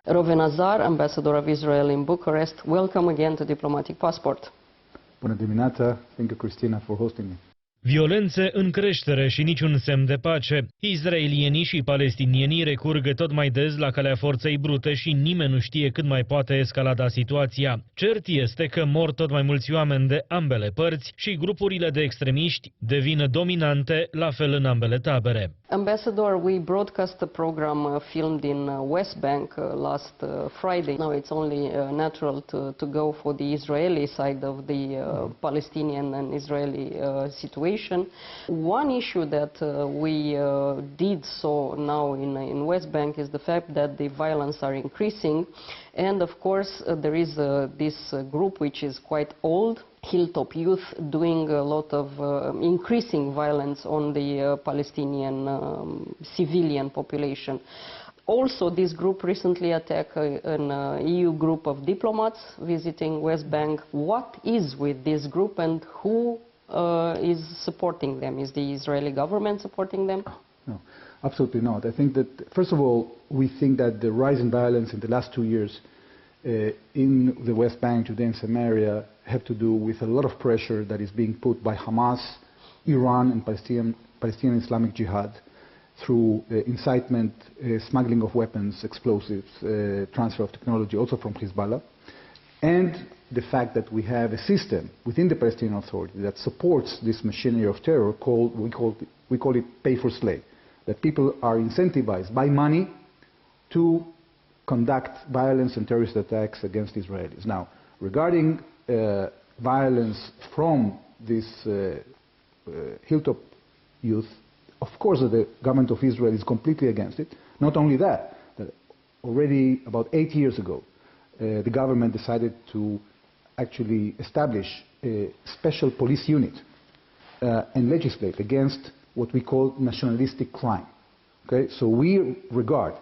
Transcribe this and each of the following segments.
Reuven Azar, Ambassador of Israel in Bucharest, welcome again to Diplomatic Passport. Bună dimineața. Thank you, Cristina, for hosting me. Violențe în creștere și niciun semn de pace. Israelienii și palestinienii recurg tot mai des la calea forței brute și nimeni nu știe cât mai poate escalada situația. Cert este că mor tot mai mulți oameni de ambele părți și grupurile de extremiști devin dominante, la fel în ambele tabere. Ambassador, we broadcast a program filmed in West Bank last Friday. Now it's only natural to go for the Israeli side of the Palestinian and Israeli situation. One issue that we did so now in West Bank is the fact that the violence are increasing, and of course there is this group which is quite old, Hilltop youth, doing a lot of increasing violence on the Palestinian civilian population. Also, this group recently attacked an EU group of diplomats visiting West Bank. What is with this group and who is supporting them? Is the Israeli government supporting them? No, absolutely not. I think that, first of all, we think that the rise in violence in the last 2 years in the West Bank, Judea and Samaria have to do with a lot of pressure that is being put by Hamas, Iran and Palestinian Islamic Jihad through incitement, smuggling of weapons, explosives, transfer of technology also from Hezbollah, and the fact that we have a system within the Palestinian Authority that supports this machinery of terror called, we call it pay for slay, that people are incentivized by money to conduct violence and terrorist attacks against Israelis. Now, regarding violence from this Hilltop youth, of course the government of Israel is completely against it. Not only that, that already about 8 years ago, the government decided to actually establish a special police unit and legislate against what we call nationalistic crime. Okay? So we regard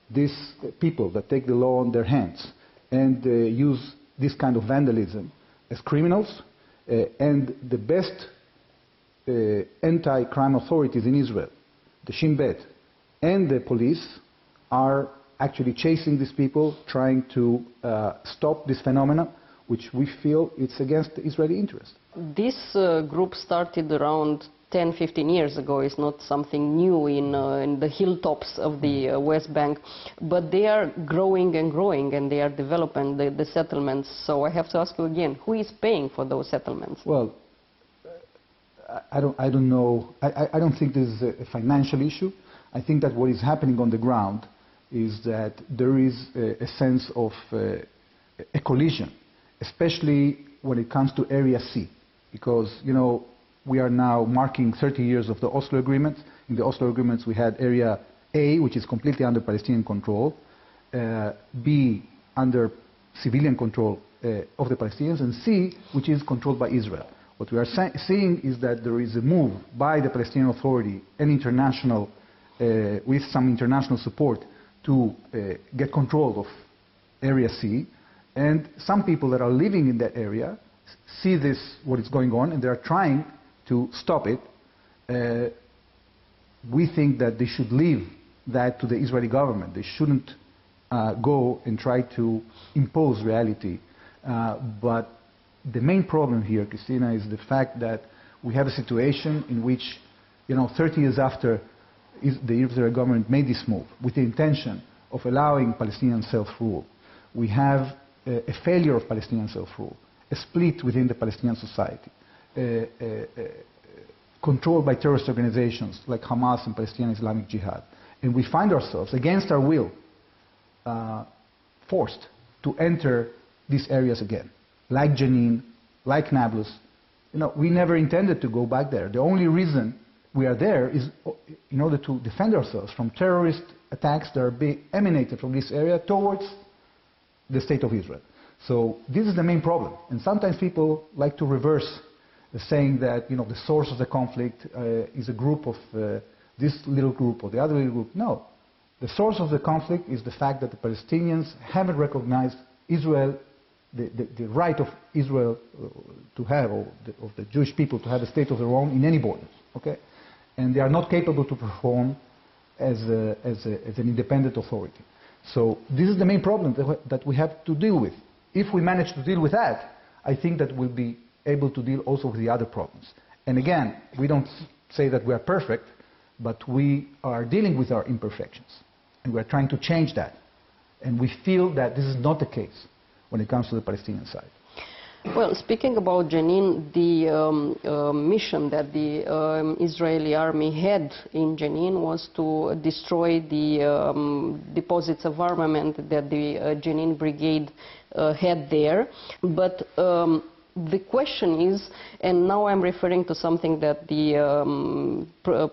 these people that take the law in their hands and use this kind of vandalism as criminals, and the best anti-crime authorities in Israel, the Shin Bet and the police, are actually chasing these people, trying to stop this phenomena, which we feel it's against the Israeli interest. This group started around 10-15 years ago. It's not something new in the hilltops of the West Bank, but they are growing and growing, and they are developing the settlements. So I have to ask you again, who is paying for those settlements? Well, I don't know. I don't think this is a financial issue. I think that what is happening on the ground is that there is a sense of a collision, especially when it comes to Area C, because, you know, we are now marking 30 years of the Oslo Agreements. In the Oslo Agreements we had Area A, which is completely under Palestinian control, B, under civilian control of the Palestinians, and C, which is controlled by Israel. What we are seeing is that there is a move by the Palestinian Authority and international, with some international support, to get control of Area C, and some people that are living in that area see this, what is going on, and they are trying to stop it. We think that they should leave that to the Israeli government. They shouldn't go and try to impose reality. But the main problem here, Cristina, is the fact that we have a situation in which, you know, 30 years after the Israeli government made this move with the intention of allowing Palestinian self-rule, we have a failure of Palestinian self-rule, a split within the Palestinian society, controlled by terrorist organizations like Hamas and Palestinian Islamic Jihad. And we find ourselves, against our will, forced to enter these areas again, like Jenin, like Nablus. You know, we never intended to go back there. The only reason we are there is in order to defend ourselves from terrorist attacks that are being emanated from this area towards the state of Israel. So this is the main problem. And sometimes people like to reverse saying that, you know, the source of the conflict is a group of this little group or the other little group. No. The source of the conflict is the fact that the Palestinians haven't recognized Israel, the right of Israel to have, or of the Jewish people to have a state of their own in any borders. Okay? And they are not capable to perform as an independent authority. So this is the main problem that we have to deal with. If we manage to deal with that, I think that we'll be able to deal also with the other problems. And again, we don't say that we are perfect, but we are dealing with our imperfections. And we're trying to change that. And we feel that this is not the case when it comes to the Palestinian side. Well, speaking about Jenin, the mission that the Israeli army had in Jenin was to destroy the deposits of armament that the Jenin brigade had there. But the question is, and now I'm referring to something that the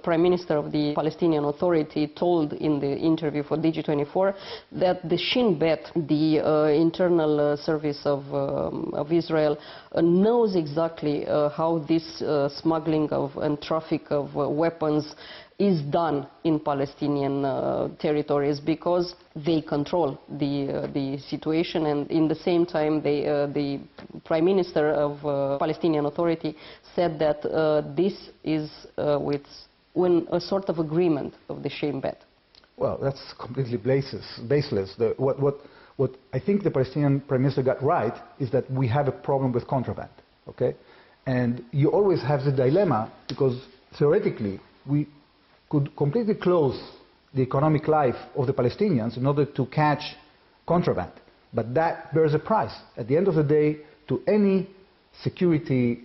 Prime Minister of the Palestinian Authority told in the interview for Digi24, that the Shin Bet, the internal service of Israel, knows exactly how this smuggling of and traffic of weapons is done in Palestinian territories, because they control the situation, and in the same time the Prime Minister of Palestinian Authority said that this is with a sort of agreement of the Shin Bet. Well, that's completely baseless. What I think the Palestinian Prime Minister got right is that we have a problem with contraband, okay? And you always have the dilemma, because theoretically we could completely close the economic life of the Palestinians in order to catch contraband. But that bears a price. At the end of the day, to any security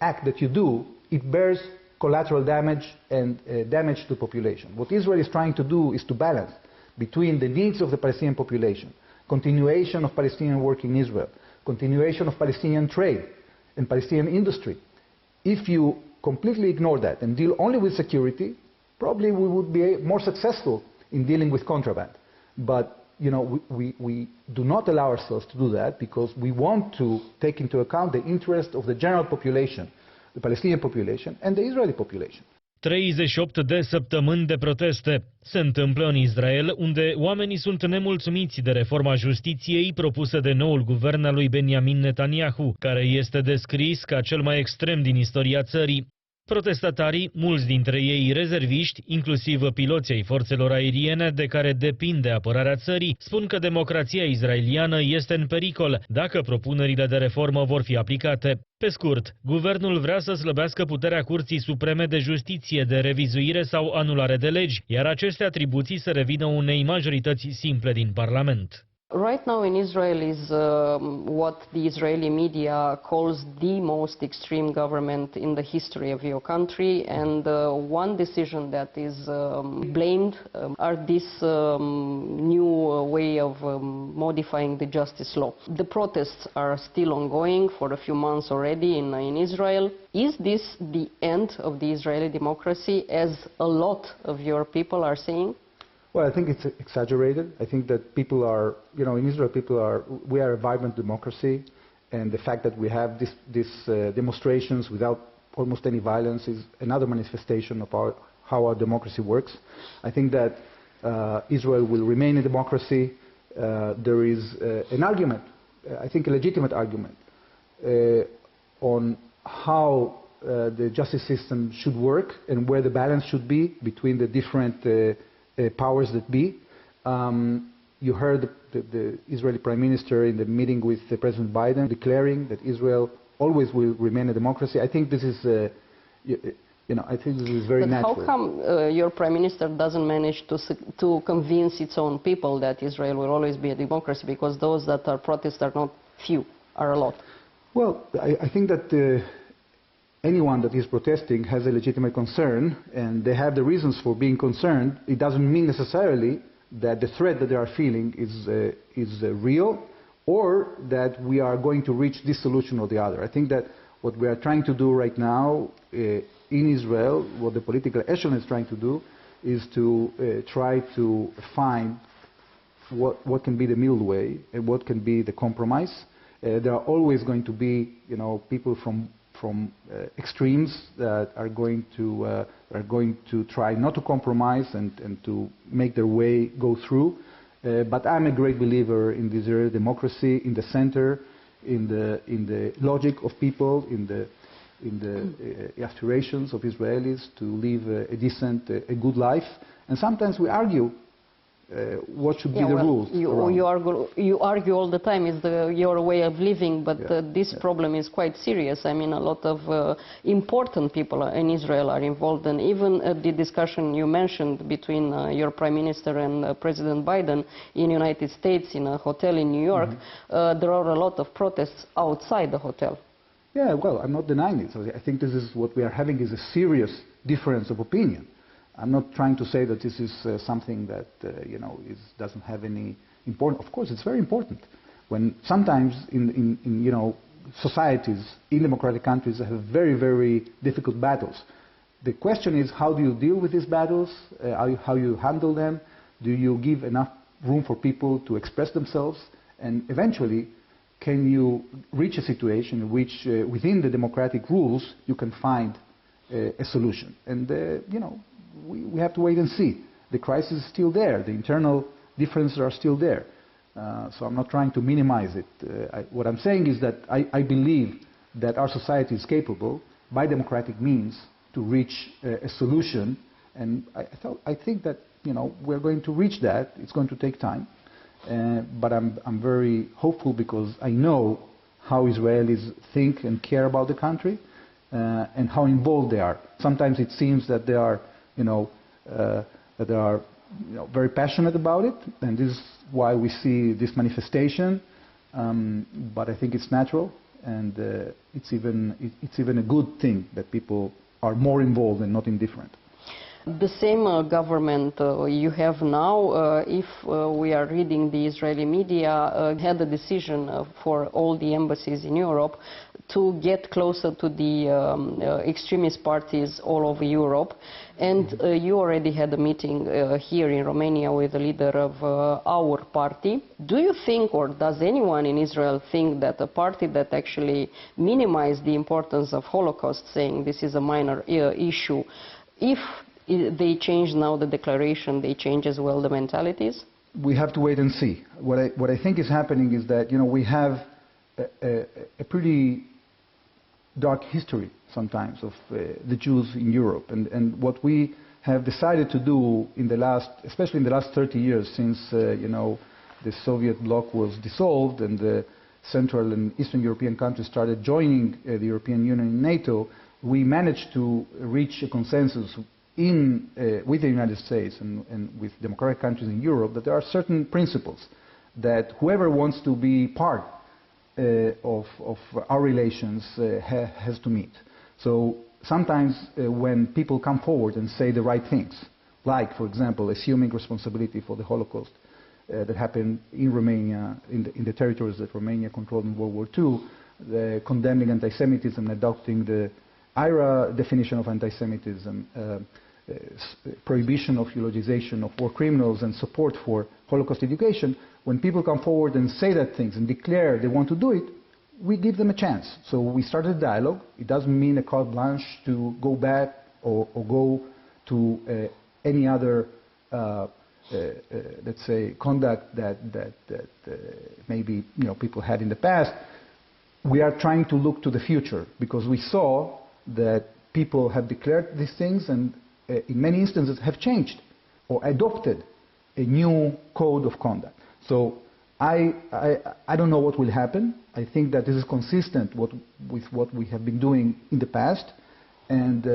act that you do, it bears collateral damage and damage to the population. What Israel is trying to do is to balance between the needs of the Palestinian population, continuation of Palestinian work in Israel, continuation of Palestinian trade and Palestinian industry. If you completely ignore that and deal only with security, probably we would be more successful in dealing with contraband. But you know, we do not allow ourselves to do that, because we want to take into account the interest of the general population, the Palestinian population and the Israeli population. 38 de săptămâni de proteste se întâmplă în Israel, unde oamenii sunt nemulțumiți de reforma justiției propusă de noul guvern al lui Benjamin Netanyahu, care este descris ca cel mai extrem din istoria țării. Protestatarii, mulți dintre ei rezerviști, inclusiv piloții ai forțelor aeriene de care depinde apărarea țării, spun că democrația israeliană este în pericol dacă propunerile de reformă vor fi aplicate. Pe scurt, guvernul vrea să slăbească puterea Curții Supreme de Justiție de revizuire sau anulare de legi, iar aceste atribuții să revină unei majorități simple din Parlament. Right now in Israel is what the Israeli media calls the most extreme government in the history of your country, and one decision that is blamed are this new way of modifying the justice law. The protests are still ongoing for a few months already in Israel. Is this the end of the Israeli democracy, as a lot of your people are saying? Well, I think it's exaggerated. I think that people are, you know, in Israel, we are a vibrant democracy, and the fact that we have these demonstrations without almost any violence is another manifestation of how our democracy works. I think that Israel will remain a democracy. There is an argument, I think a legitimate argument, on how the justice system should work and where the balance should be between the different powers that be. You heard the Israeli Prime Minister in the meeting with President Biden declaring that Israel always will remain a democracy. I think this is, I think this is very natural. How come your Prime Minister doesn't manage to convince its own people that Israel will always be a democracy, because those that are protest are not few, are a lot? Well, I think that anyone that is protesting has a legitimate concern, and they have the reasons for being concerned. It doesn't mean necessarily that the threat that they are feeling is real, or that we are going to reach this solution or the other. I think that what we are trying to do right now in Israel, what the political echelon is trying to do, is to try to find what can be the middle way and what can be the compromise. There are always going to be, people from extremes that are going to try not to compromise and to make their way go through. But I'm a great believer in the Israeli democracy, in the center, in the logic of people, in the aspirations of Israelis to live a decent, a good life. And sometimes we argue what should be the rules? You argue all the time is your way of living, but this problem is quite serious. I mean, a lot of important people in Israel are involved, and even the discussion you mentioned between your Prime Minister and President Biden in the United States in a hotel in New York, there are a lot of protests outside the hotel. Yeah, well, I'm not denying it. So I think this is what we are having is a serious difference of opinion. I'm not trying to say that this is something that, doesn't have any importance. Of course, it's very important. When sometimes in societies, in democratic countries, have very, very difficult battles. The question is, how do you deal with these battles? How you handle them? Do you give enough room for people to express themselves? And eventually, can you reach a situation in which, within the democratic rules, you can find a solution? And, we have to wait and see. The crisis is still there. The internal differences are still there. So I'm not trying to minimize it. What I'm saying is that I believe that our society is capable, by democratic means, to reach a solution. And I think that we're going to reach that. It's going to take time. But I'm very hopeful because I know how Israelis think and care about the country and how involved they are. Sometimes it seems that they are very passionate about it, and this is why we see this manifestation. But I think it's natural, and it's even a good thing that people are more involved and not indifferent. The same government you have now, if we are reading the Israeli media, had a decision for all the embassies in Europe to get closer to the extremist parties all over Europe. And you already had a meeting here in Romania with the leader of our party. Do you think, or does anyone in Israel think, that a party that actually minimized the importance of Holocaust, saying this is a minor issue, if they change now the declaration, they change as well the mentalities? We have to wait and see. What I think is happening is that we have a pretty dark history sometimes of the Jews in Europe, and what we have decided to do in the last, especially in the last 30 years, since the Soviet bloc was dissolved and the Central and Eastern European countries started joining the European Union and NATO, we managed to reach a consensus with the United States and with democratic countries in Europe that there are certain principles that whoever wants to be part of our relations has to meet. So sometimes when people come forward and say the right things, like, for example, assuming responsibility for the Holocaust that happened in Romania, in the territories that Romania controlled in World War II, condemning anti-Semitism, adopting the IRA definition of anti-Semitism, prohibition of eulogization of war criminals and support for Holocaust education, when people come forward and say that things and declare they want to do it, we give them a chance. So we started a dialogue. It doesn't mean a carte blanche to go back or go to any other, let's say, conduct that maybe people had in the past. We are trying to look to the future because we saw that people have declared these things and in many instances have changed or adopted a new code of conduct. So I don't know what will happen. I think that this is consistent with what we have been doing in the past, and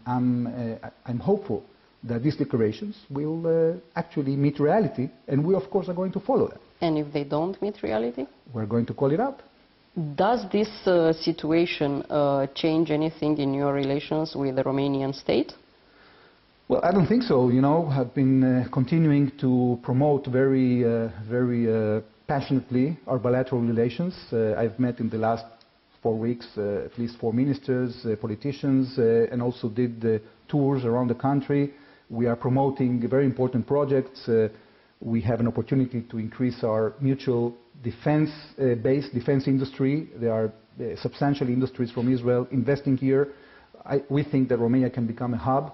I'm hopeful that these declarations will actually meet reality, and we of course are going to follow that. And if they don't meet reality? We're going to call it out. Does this situation change anything in your relations with the Romanian state? Well, I don't think so. I've been continuing to promote very passionately our bilateral relations. I've met in the last 4 weeks at least 4 ministers, politicians, and also did tours around the country. We are promoting very important projects. We have an opportunity to increase our mutual defense-based defense industry. There are substantial industries from Israel investing here. We think that Romania can become a hub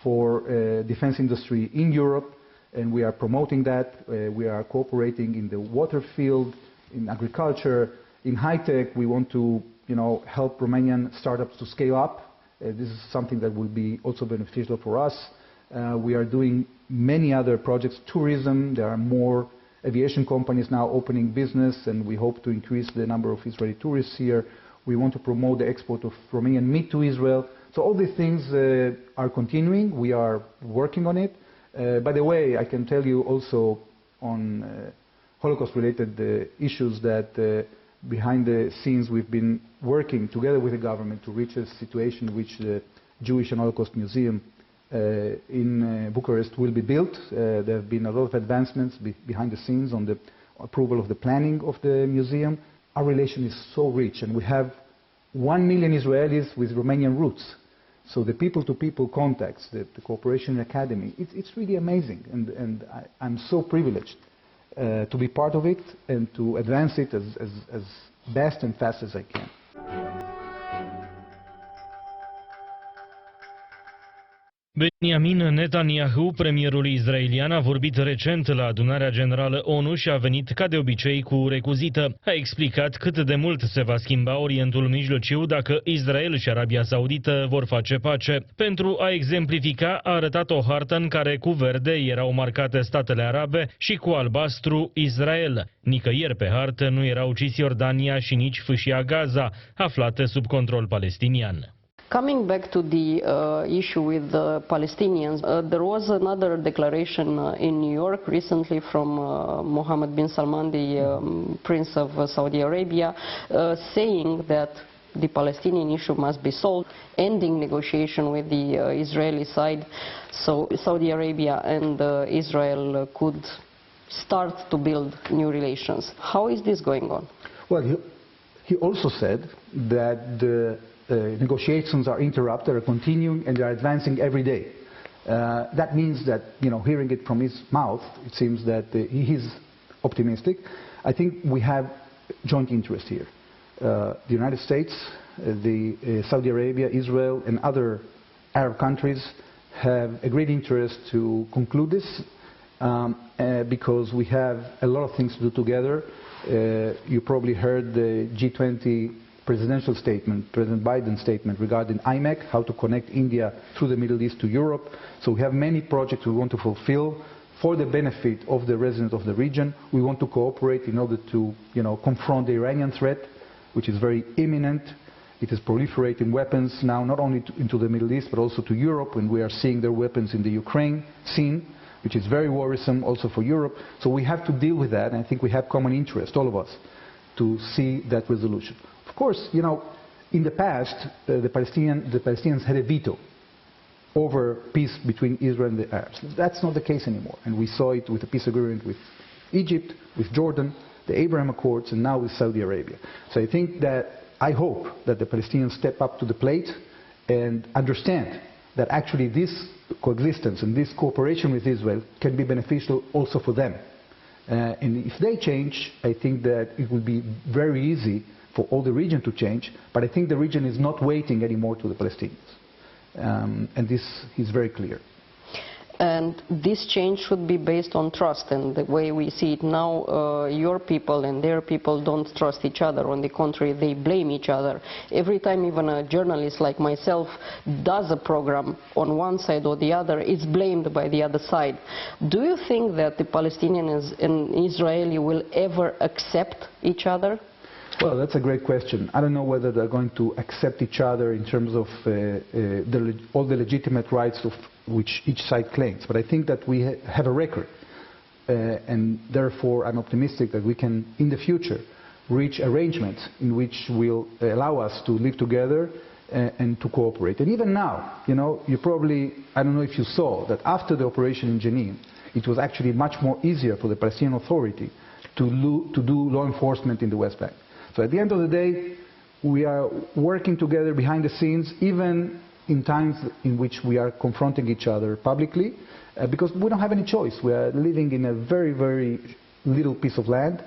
for defense industry in Europe, and we are promoting that. We are cooperating in the water field, in agriculture, in high-tech. We want to help Romanian startups to scale up. This is something that will be also beneficial for us. We are doing many other projects, tourism. There are more aviation companies now opening business, and we hope to increase the number of Israeli tourists here. We want to promote the export of Romanian meat to Israel. So all these things are continuing. We are working on it. By the way, I can tell you also on Holocaust-related issues that behind the scenes we've been working together with the government to reach a situation in which the Jewish and Holocaust Museum in Bucharest will be built. There have been a lot of advancements behind the scenes on the approval of the planning of the museum. Our relation is so rich, and we have 1 million Israelis with Romanian roots. So the people-to-people contacts, the cooperation academy, it's really amazing, and I'm so privileged to be part of it and to advance it as best and fast as I can. Benjamin Netanyahu, premierul israelian, a vorbit recent la adunarea generală ONU și a venit, ca de obicei, cu recuzită. A explicat cât de mult se va schimba Orientul Mijlociu dacă Israel și Arabia Saudită vor face pace. Pentru a exemplifica, a arătat o hartă în care cu verde erau marcate statele arabe și cu albastru Israel. Nicăieri pe hartă nu erau Cisjordania și nici fâșia Gaza, aflată sub control palestinian. Coming back to the issue with the Palestinians, there was another declaration in New York recently from Mohammed bin Salman, the Prince of Saudi Arabia, saying that the Palestinian issue must be solved, ending negotiation with the Israeli side, so Saudi Arabia and Israel could start to build new relations. How is this going on? Well, he also said that the negotiations are interrupted, are continuing, and they are advancing every day. That means that, hearing it from his mouth, it seems that he is optimistic. I think we have joint interest here. The United States, Saudi Arabia, Israel, and other Arab countries have a great interest to conclude this because we have a lot of things to do together. You probably heard the G20 presidential statement, President Biden's statement regarding IMEC, how to connect India through the Middle East to Europe. So we have many projects we want to fulfill for the benefit of the residents of the region. We want to cooperate in order to, confront the Iranian threat, which is very imminent. It is proliferating weapons now, not only into the Middle East, but also to Europe, and we are seeing their weapons in the Ukraine scene, which is very worrisome also for Europe. So we have to deal with that, and I think we have common interest, all of us, to see that resolution. Of course, in the past, the Palestinians had a veto over peace between Israel and the Arabs. That's not the case anymore, and we saw it with the peace agreement with Egypt, with Jordan, the Abraham Accords, and now with Saudi Arabia. So I hope that the Palestinians step up to the plate and understand that actually this coexistence and this cooperation with Israel can be beneficial also for them. And if they change, I think that it will be very easy for all the region to change, but I think the region is not waiting anymore to the Palestinians. And this is very clear. And this change should be based on trust, and the way we see it now, your people and their people don't trust each other. On the contrary, they blame each other. Every time even a journalist like myself does a program on one side or the other, it's blamed by the other side. Do you think that the Palestinians and Israeli will ever accept each other? Well, that's a great question. I don't know whether they're going to accept each other in terms of all the legitimate rights of which each side claims. But I think that we have a record, and therefore I'm optimistic that we can, in the future, reach arrangements in which will allow us to live together and to cooperate. And even now, you probably, I don't know if you saw, that after the operation in Jenin, it was actually much more easier for the Palestinian Authority to do law enforcement in the West Bank. So at the end of the day, we are working together behind the scenes, even in times in which we are confronting each other publicly, because we don't have any choice. We are living in a very, very little piece of land,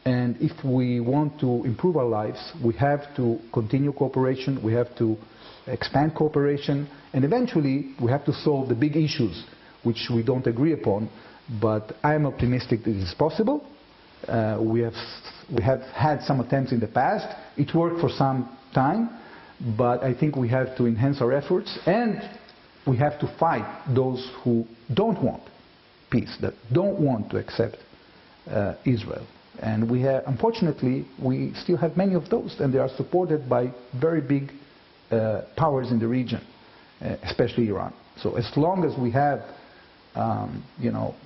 and if we want to improve our lives, we have to continue cooperation, we have to expand cooperation, and eventually we have to solve the big issues which we don't agree upon. But I am optimistic that it is possible. We have had some attempts in the past. It worked for some time, but I think we have to enhance our efforts and we have to fight those who don't want peace, that don't want to accept Israel. And we have, unfortunately, we still have many of those, and they are supported by very big powers in the region, especially Iran. So as long as we have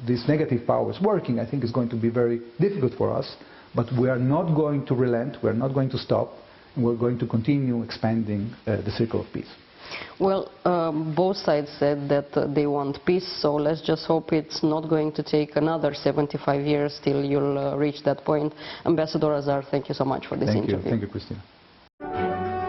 these negative powers working, I think it's going to be very difficult for us, but we are not going to relent, we are not going to stop, and we're going to continue expanding the circle of peace. Well, both sides said that they want peace, so let's just hope it's not going to take another 75 years till you'll reach that point. Ambassador Azar, thank you so much for this interview. Thank you, Cristina.